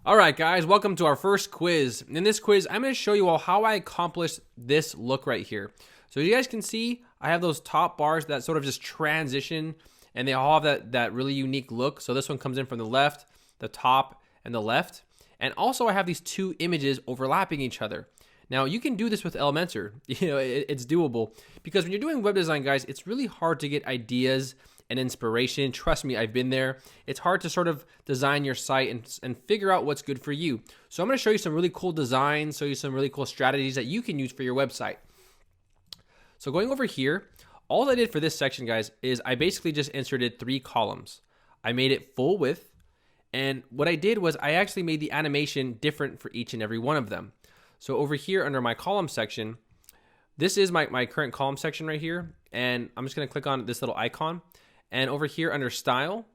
All right, guys, welcome to our first quiz. In this quiz, I'm going to show you all how I accomplished this look right here. So you guys can see I have those top bars that sort of just transition, and they all have that really unique look. So this one comes in from the left, the top, and the left. And also I have these two images overlapping each other. Now you can do this with Elementor. It's doable because when you're doing web design, guys, it's really hard to get ideas and inspiration. Trust me, I've been there. It's hard to sort of design your site and figure out what's good for you. So I'm going to show you some really cool designs, show you some really cool strategies that you can use for your website. So going over here, all I did for this section, guys, is I basically just inserted 3 columns. I made it full width. And what I did was I actually made the animation different for each and every one of them. So over here under my column section, this is my current column section right here. And I'm just going to click on this little icon. And over here under style,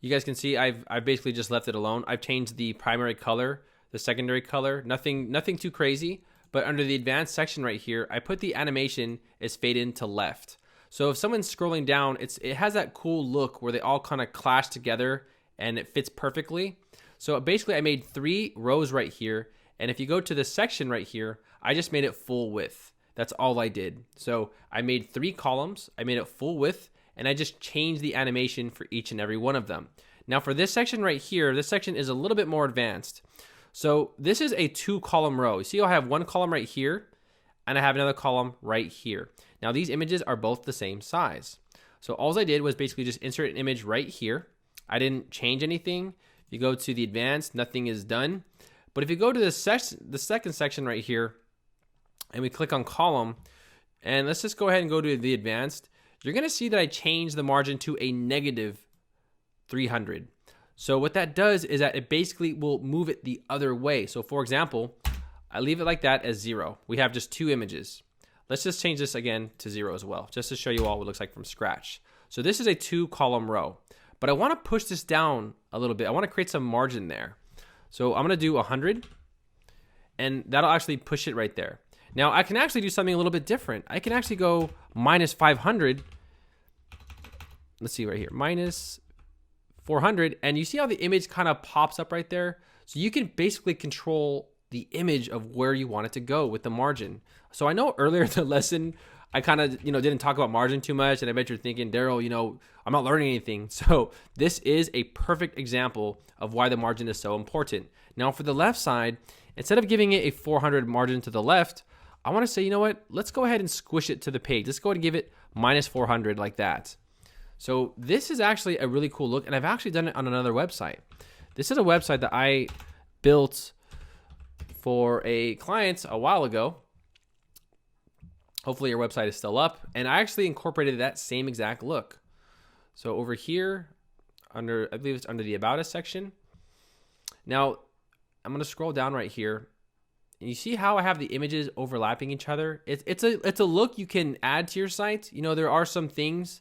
you guys can see I've basically just left it alone. I've changed the primary color, the secondary color, nothing too crazy. But under the advanced section right here, I put the animation is fade in to left. So if someone's scrolling down, it has that cool look where they all kind of clash together and it fits perfectly. So basically I made 3 rows right here. And if you go to the section right here, I just made it full width. That's all I did. So I made 3 columns, I made it full width, and I just changed the animation for each and every one of them. Now for this section right here, this section is a little bit more advanced. So this is a 2-column row. You see I have 1 column right here, and I have another column right here. Now these images are both the same size. So all I did was basically just insert an image right here. I didn't change anything. If you go to the advanced, nothing is done. But if you go to the second section right here, and we click on column, and let's just go ahead and go to the advanced, you're going to see that I changed the margin to a negative 300. So what that does is that it basically will move it the other way. So for example, I leave it like that as 0. We have just 2 images. Let's just change this again to 0 as well, just to show you all what it looks like from scratch. So this is a 2-column row, but I want to push this down a little bit. I want to create some margin there. So I'm going to do 100, and that'll actually push it right there. Now I can actually do something a little bit different. I can actually go minus 500. Let's see right here, minus 400. And you see how the image kind of pops up right there? So you can basically control the image of where you want it to go with the margin. So I know earlier in the lesson, I kind of, didn't talk about margin too much. And I bet you're thinking, Daryl, I'm not learning anything. So this is a perfect example of why the margin is so important. Now for the left side, instead of giving it a 400 margin to the left, I want to say, let's go ahead and squish it to the page. Let's go ahead and give it minus 400 like that. So this is actually a really cool look, and I've actually done it on another website. This is a website that I built for a client a while ago. Hopefully your website is still up, and I actually incorporated that same exact look. So over here, I believe it's under the About Us section. Now, I'm going to scroll down right here. And you see how I have the images overlapping each other? It's a look you can add to your site. There are some things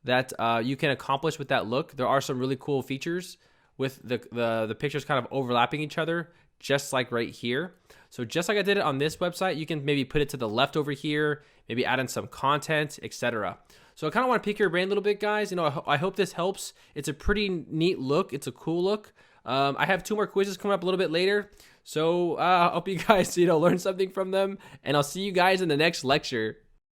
that you can accomplish with that look. There are some really cool features with the pictures kind of overlapping each other, just like right here. So just like I did it on this website, you can maybe put it to the left over here, maybe add in some content, etc. So I kind of want to pick your brain a little bit, guys. I hope this helps. It's a pretty neat look. It's a cool look. I have 2 more quizzes coming up a little bit later. So I hope you guys, learn something from them. And I'll see you guys in the next lecture.